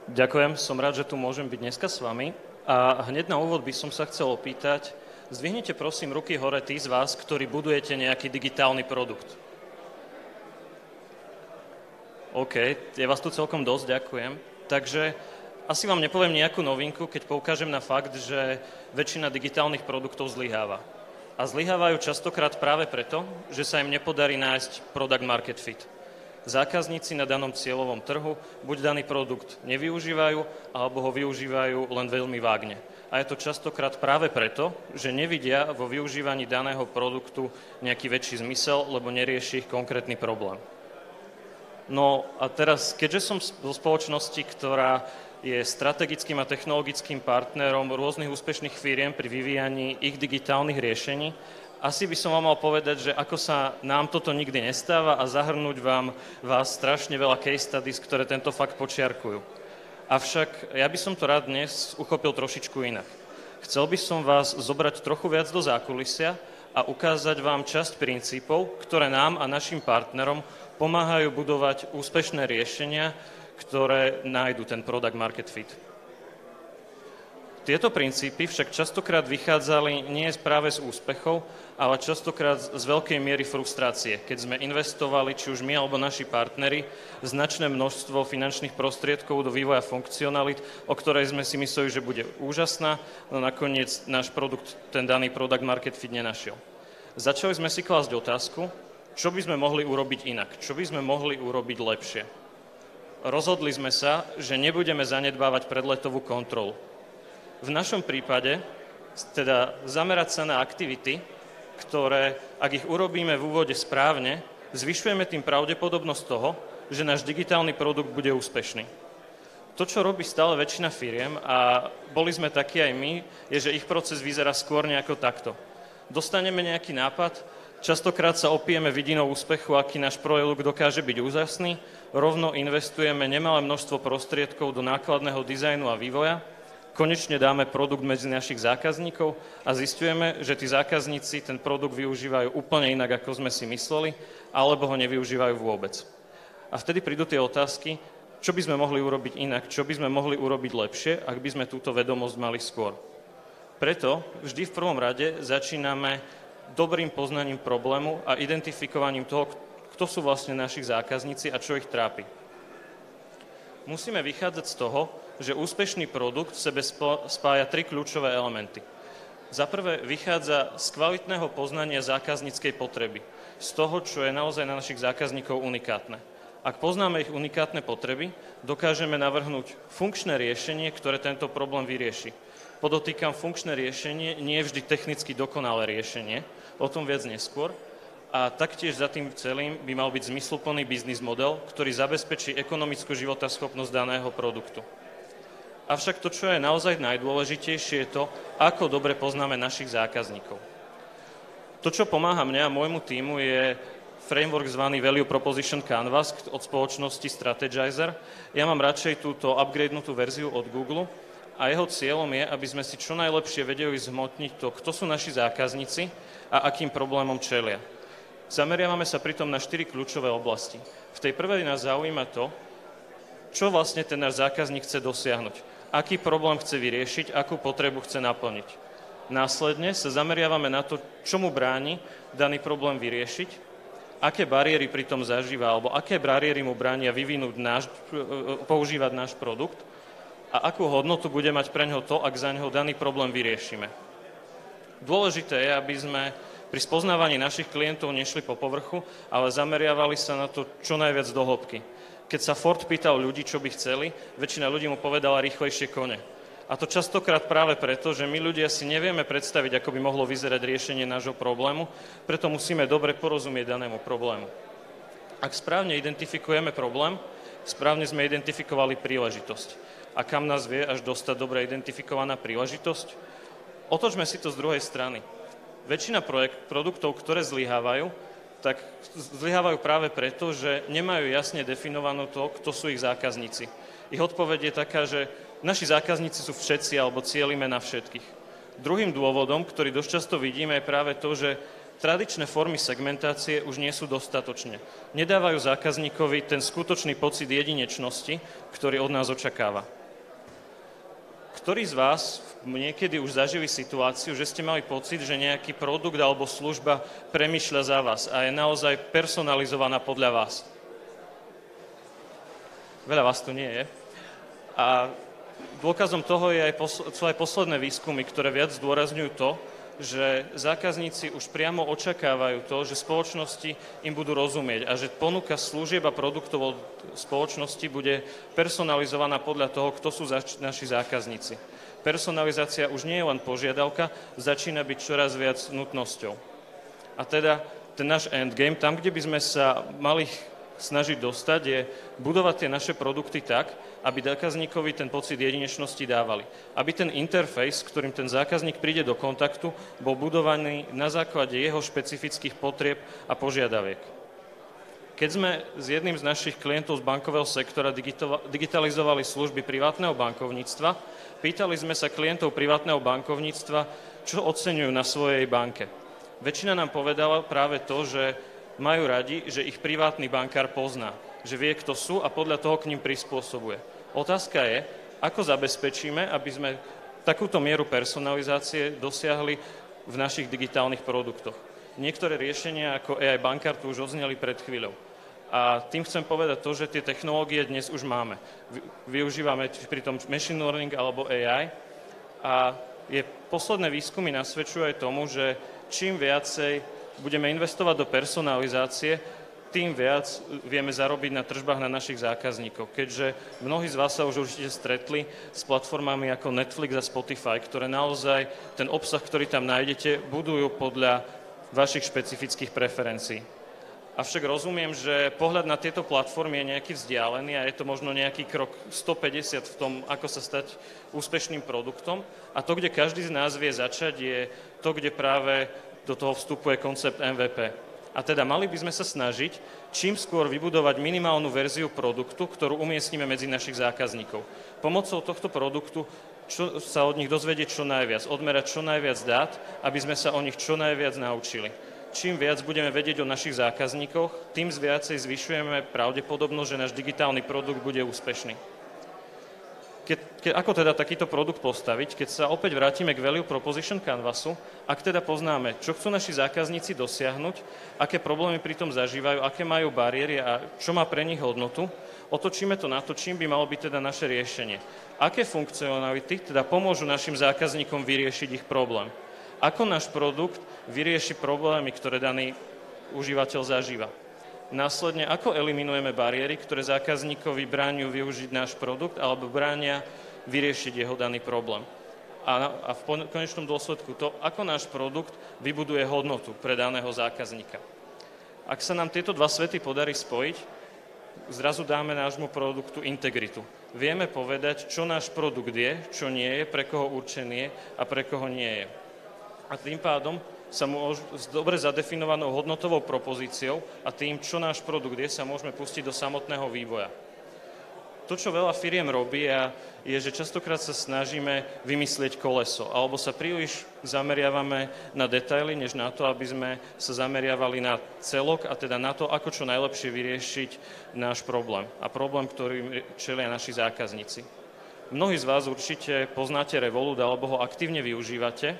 Ďakujem, som rád, že tu môžem byť dneska s vami. A hneď na úvod by som sa chcel opýtať, zdvihnite prosím ruky hore tí z vás, ktorí budujete nejaký digitálny produkt. OK, je vás tu celkom dosť, ďakujem. Takže asi vám nepoviem nejakú novinku, keď poukážem na fakt, že väčšina digitálnych produktov zlyháva. A zlyhávajú častokrát práve preto, že sa im nepodarí nájsť product market fit. Zákazníci na danom cieľovom trhu buď daný produkt nevyužívajú, alebo ho využívajú len veľmi vágne. A je to častokrát práve preto, že nevidia vo využívaní daného produktu nejaký väčší zmysel, lebo nerieši ich konkrétny problém. No a teraz, keďže som zo spoločnosti, ktorá je strategickým a technologickým partnerom rôznych úspešných firiem pri vyvíjaní ich digitálnych riešení, asi by som vám mal povedať, že ako sa nám toto nikdy nestáva a zahrnúť vás strašne veľa case studies, ktoré tento fakt počiarkujú. Avšak ja by som to rád dnes uchopil trošičku inak. Chcel by som vás zobrať trochu viac do zákulisia a ukázať vám časť princípov, ktoré nám a našim partnerom pomáhajú budovať úspešné riešenia, ktoré nájdu ten product market fit. Tieto princípy však častokrát vychádzali nie práve z úspechov, ale častokrát z veľkej miery frustrácie, keď sme investovali, či už my alebo naši partneri, značné množstvo finančných prostriedkov do vývoja funkcionalit, o ktorej sme si mysleli, že bude úžasná, no nakoniec náš produkt, ten daný product market fit nenašiel. Začali sme si klásť otázku, čo by sme mohli urobiť inak, čo by sme mohli urobiť lepšie. Rozhodli sme sa, že nebudeme zanedbávať predletovú kontrolu. V našom prípade, teda zamerať sa na aktivity, ktoré, ak ich urobíme v úvode správne, zvyšujeme tým pravdepodobnosť toho, že náš digitálny produkt bude úspešný. To, čo robí stále väčšina firiem, a boli sme takí aj my, je, že ich proces vyzerá skôr nejako takto. Dostaneme nejaký nápad, častokrát sa opijeme vidinou úspechu, aký náš produkt dokáže byť úžasný, rovno investujeme nemalé množstvo prostriedkov do nákladného dizajnu a vývoja, konečne dáme produkt medzi našich zákazníkov a zisťujeme, že tí zákazníci ten produkt využívajú úplne inak, ako sme si mysleli, alebo ho nevyužívajú vôbec. A vtedy prídu tie otázky, čo by sme mohli urobiť inak, čo by sme mohli urobiť lepšie, ak by sme túto vedomosť mali skôr. Preto vždy v prvom rade začíname dobrým poznaním problému a identifikovaním toho, kto sú vlastne naši zákazníci a čo ich trápi. Musíme vychádzať z toho, že úspešný produkt v sebe spája tri kľúčové elementy. Za prvé vychádza z kvalitného poznania zákazníckej potreby, z toho, čo je naozaj na našich zákazníkov unikátne. Ak poznáme ich unikátne potreby, dokážeme navrhnúť funkčné riešenie, ktoré tento problém vyrieši. Podotýkam, funkčné riešenie nie je vždy technicky dokonalé riešenie, o tom viac neskôr, a taktiež za tým celým by mal byť zmysluplný biznis model, ktorý zabezpečí ekonomickú životaschopnosť daného produktu. Avšak to, čo je naozaj najdôležitejšie, je to, ako dobre poznáme našich zákazníkov. To, čo pomáha mne a môjmu tímu, je framework zvaný Value Proposition Canvas od spoločnosti Strategizer. Ja mám radšej túto upgradenutú verziu od Google a jeho cieľom je, aby sme si čo najlepšie vedeli zhmotniť to, kto sú naši zákazníci a akým problémom čelia. Zameriavame sa pritom na 4 kľúčové oblasti. V tej prvej nás zaujíma to, čo vlastne ten náš zákazník chce dosiahnuť, aký problém chce vyriešiť, akú potrebu chce naplniť. Následne sa zameriavame na to, čo mu bráni daný problém vyriešiť, aké bariéry pritom zažíva, alebo aké bariéry mu bránia používať náš produkt a akú hodnotu bude mať pre ňoho to, ak za ňoho daný problém vyriešime. Dôležité je, aby sme pri spoznávaní našich klientov nešli po povrchu, ale zameriavali sa na to čo najviac do hĺbky. Keď sa Ford pýtal ľudí, čo by chceli, väčšina ľudí mu povedala rýchlejšie kone. A to častokrát práve preto, že my ľudia si nevieme predstaviť, ako by mohlo vyzerať riešenie nášho problému, preto musíme dobre porozumieť danému problému. Ak správne identifikujeme problém, správne sme identifikovali príležitosť. A kam nás vie až dostať dobre identifikovaná príležitosť? Otočme si to z druhej strany. Väčšina produktov, ktoré zlyhávajú, tak zlyhávajú práve preto, že nemajú jasne definované to, kto sú ich zákazníci. Ich odpoveď je taká, že naši zákazníci sú všetci alebo cielime na všetkých. Druhým dôvodom, ktorý dosť často vidíme, je práve to, že tradičné formy segmentácie už nie sú dostatočne. Nedávajú zákazníkovi ten skutočný pocit jedinečnosti, ktorý od nás očakáva. Ktorí z vás niekedy už zažili situáciu, že ste mali pocit, že nejaký produkt alebo služba premýšľa za vás a je naozaj personalizovaná podľa vás? Veľa vás tu nie je. A dôkazom toho sú aj posledné výskumy, ktoré viac zdôrazňujú to, že zákazníci už priamo očakávajú to, že spoločnosti im budú rozumieť a že ponuka služieb a produktov od spoločnosti bude personalizovaná podľa toho, kto sú naši zákazníci. Personalizácia už nie je len požiadavka, začína byť čoraz viac nutnosťou. A teda ten náš endgame, tam, kde by sme sa mali snažiť dostať, je budovať tie naše produkty tak, aby zákazníkovi ten pocit jedinečnosti dávali. Aby ten interfejs, s ktorým ten zákazník príde do kontaktu, bol budovaný na základe jeho špecifických potrieb a požiadaviek. Keď sme s jedným z našich klientov z bankového sektora digitalizovali služby privátneho bankovníctva, pýtali sme sa klientov privátneho bankovníctva, čo oceňujú na svojej banke. Väčšina nám povedala práve to, že majú radi, že ich privátny bankár pozná, že vie, kto sú a podľa toho k ním prispôsobuje. Otázka je, ako zabezpečíme, aby sme takúto mieru personalizácie dosiahli v našich digitálnych produktoch. Niektoré riešenia ako AI bankár tu už odzneli pred chvíľou. A tým chcem povedať to, že tie technológie dnes už máme. Využívame pri tom machine learning alebo AI a posledné výskumy nasvedčujú aj tomu, že čím viacej budeme investovať do personalizácie, tým viac vieme zarobiť na tržbách na našich zákazníkov. Keďže mnohí z vás sa už určite stretli s platformami ako Netflix a Spotify, ktoré naozaj ten obsah, ktorý tam nájdete, budujú podľa vašich špecifických preferencií. Avšak rozumiem, že pohľad na tieto platformy je nejaký vzdialený a je to možno nejaký krok 150 v tom, ako sa stať úspešným produktom. A to, kde každý z nás vie začať, je to, kde práve do toho vstupuje koncept MVP. A teda mali by sme sa snažiť čím skôr vybudovať minimálnu verziu produktu, ktorú umiestnime medzi našich zákazníkov. Pomocou tohto produktu sa od nich dozvedieť čo najviac, odmerať čo najviac dát, aby sme sa o nich čo najviac naučili. Čím viac budeme vedieť o našich zákazníkoch, tým viacej zvyšujeme pravdepodobnosť, že náš digitálny produkt bude úspešný. Ako teda takýto produkt postaviť, keď sa opäť vrátime k Value Proposition Canvasu, ak teda poznáme, čo chcú naši zákazníci dosiahnuť, aké problémy pri tom zažívajú, aké majú bariéry a čo má pre nich hodnotu, otočíme to na to, čím by malo byť teda naše riešenie. Aké funkcionality teda pomôžu našim zákazníkom vyriešiť ich problém. Ako náš produkt vyrieši problémy, ktoré daný užívateľ zažíva. Následne, ako eliminujeme bariéry, ktoré zákazníkovi bránia využiť náš produkt alebo bránia vyriešiť jeho daný problém. A v konečnom dôsledku to, ako náš produkt vybuduje hodnotu pre daného zákazníka. Ak sa nám tieto dva svety podarí spojiť, zrazu dáme nášmu produktu integritu. Vieme povedať, čo náš produkt je, čo nie je, pre koho určený je a pre koho nie je. A tým pádom sa s dobre zadefinovanou hodnotovou propozíciou a tým, čo náš produkt je, sa môžeme pustiť do samotného vývoja. To, čo veľa firiem robí, je, že častokrát sa snažíme vymyslieť koleso, alebo sa príliš zameriavame na detaily, než na to, aby sme sa zameriavali na celok a teda na to, ako čo najlepšie vyriešiť náš problém a problém, ktorý čelia naši zákazníci. Mnohí z vás určite poznáte Revolut alebo ho aktívne využívate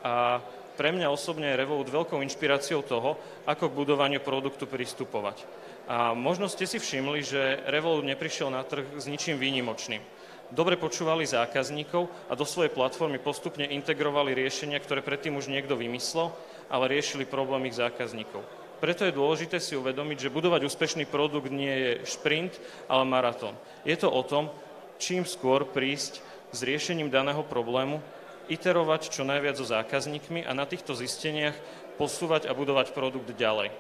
a pre mňa osobne je Revolut veľkou inšpiráciou toho, ako k budovaniu produktu pristupovať. A možno ste si všimli, že Revolut neprišiel na trh s ničím výnimočným. Dobre počúvali zákazníkov a do svojej platformy postupne integrovali riešenia, ktoré predtým už niekto vymyslel, ale riešili problém ich zákazníkov. Preto je dôležité si uvedomiť, že budovať úspešný produkt nie je šprint, ale maratón. Je to o tom, čím skôr prísť s riešením daného problému, iterovať čo najviac so zákazníkmi a na týchto zisteniach posúvať a budovať produkt ďalej.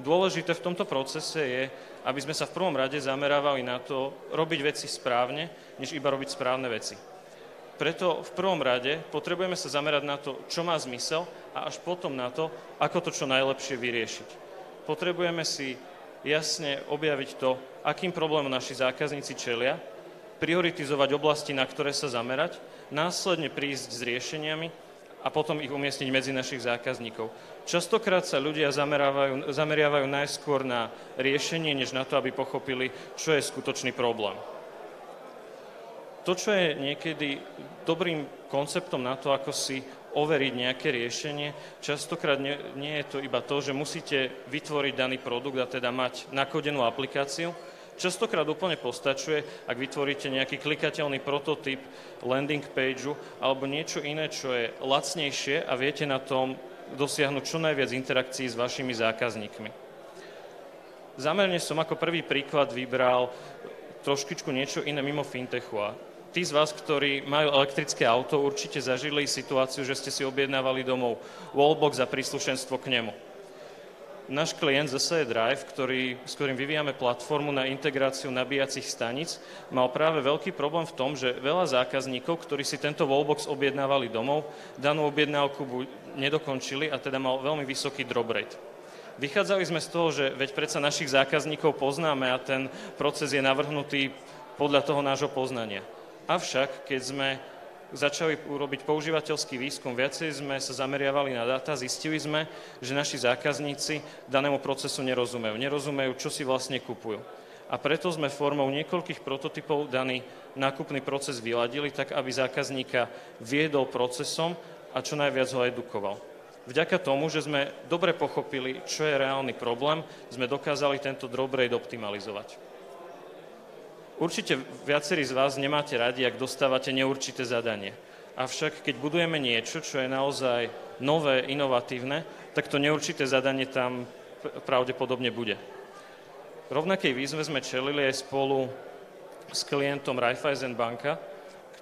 Dôležité v tomto procese je, aby sme sa v prvom rade zamerávali na to robiť veci správne, než iba robiť správne veci. Preto v prvom rade potrebujeme sa zamerať na to, čo má zmysel a až potom na to, ako to čo najlepšie vyriešiť. Potrebujeme si jasne objaviť to, akým problémom naši zákazníci čelia, prioritizovať oblasti, na ktoré sa zamerať, následne prísť s riešeniami a potom ich umiestniť medzi našich zákazníkov. Častokrát sa ľudia zameriavajú najskôr na riešenie, než na to, aby pochopili, čo je skutočný problém. To, čo je niekedy dobrým konceptom na to, ako si overiť nejaké riešenie, častokrát nie je to iba to, že musíte vytvoriť daný produkt a teda mať nakodenú aplikáciu. Častokrát úplne postačuje, ak vytvoríte nejaký klikateľný prototyp landing pageu alebo niečo iné, čo je lacnejšie a viete na tom dosiahnuť čo najviac interakcií s vašimi zákazníkmi. Zámerne som ako prvý príklad vybral trošičku niečo iné mimo fintechu. A tí z vás, ktorí majú elektrické auto, určite zažili situáciu, že ste si objednávali domov wallbox a príslušenstvo k nemu. Náš klient ZSE Drive, s ktorým vyvíjame platformu na integráciu nabíjacích staníc, mal práve veľký problém v tom, že veľa zákazníkov, ktorí si tento wallbox objednávali domov, danú objednávku nedokončili a teda mal veľmi vysoký drop rate. Vychádzali sme z toho, že veď predsa našich zákazníkov poznáme a ten proces je navrhnutý podľa toho nášho poznania. Avšak, keď sme začali urobiť používateľský výskum, viacej sme sa zameriavali na dáta, zistili sme, že naši zákazníci danému procesu nerozumejú, čo si vlastne kupujú. A preto sme formou niekoľkých prototypov daný nákupný proces vyladili tak, aby zákazníka viedol procesom a čo najviac ho edukoval. Vďaka tomu, že sme dobre pochopili, čo je reálny problém, sme dokázali tento drop rate optimalizovať. Určite viacerí z vás nemáte radi, ak dostávate neurčité zadanie. Avšak keď budujeme niečo, čo je naozaj nové, inovatívne, tak to neurčité zadanie tam pravdepodobne bude. Rovnakej výzve sme čelili aj spolu s klientom Raiffeisen banka,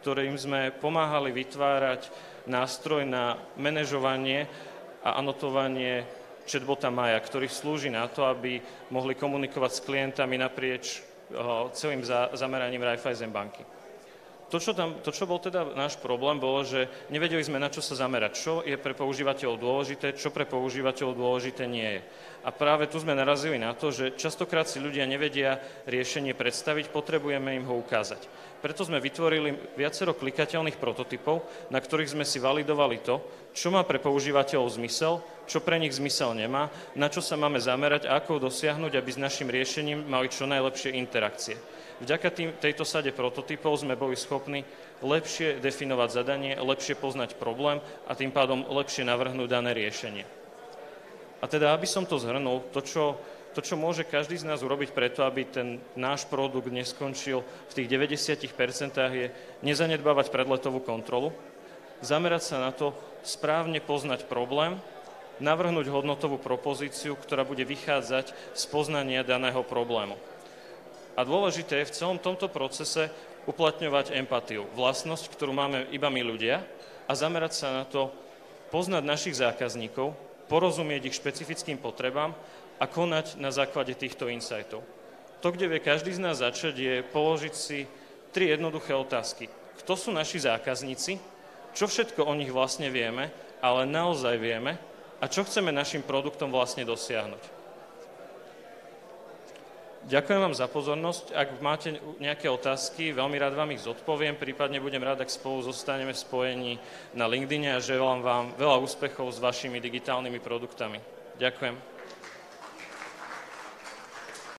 ktorým sme pomáhali vytvárať nástroj na manažovanie a anotovanie chatbota Maja, ktorý slúži na to, aby mohli komunikovať s klientami naprieč celým zameraním Raiffeisen banky. To, čo bol teda náš problém, bolo, že nevedeli sme, na čo sa zamerať, čo je pre používateľov dôležité, čo pre používateľov dôležité nie je. A práve tu sme narazili na to, že častokrát si ľudia nevedia riešenie predstaviť, potrebujeme im ho ukázať. Preto sme vytvorili viacero klikateľných prototypov, na ktorých sme si validovali to, čo má pre používateľov zmysel, čo pre nich zmysel nemá, na čo sa máme zamerať a ako dosiahnuť, aby s našim riešením mali čo najlepšie interakcie. Vďaka tejto sade prototypov sme boli schopní lepšie definovať zadanie, lepšie poznať problém a tým pádom lepšie navrhnúť dané riešenie. A teda, aby som to zhrnul, to, čo môže každý z nás urobiť preto, aby ten náš produkt neskončil v tých 90%, je nezanedbávať predletovú kontrolu, zamerať sa na to, správne poznať problém, navrhnúť hodnotovú propozíciu, ktorá bude vychádzať z poznania daného problému. A dôležité je v celom tomto procese uplatňovať empatiu, vlastnosť, ktorú máme iba my ľudia, a zamerať sa na to, poznať našich zákazníkov, porozumieť ich špecifickým potrebám a konať na základe týchto insightov. To, kde vie každý z nás začať, je položiť si 3 jednoduché otázky. Kto sú naši zákazníci? Čo všetko o nich vlastne vieme, ale naozaj vieme? A čo chceme našim produktom vlastne dosiahnuť? Ďakujem vám za pozornosť. Ak máte nejaké otázky, veľmi rád vám ich zodpoviem, prípadne budem rád, ak spolu zostaneme v spojení na LinkedIne a želám vám veľa úspechov s vašimi digitálnymi produktami. Ďakujem.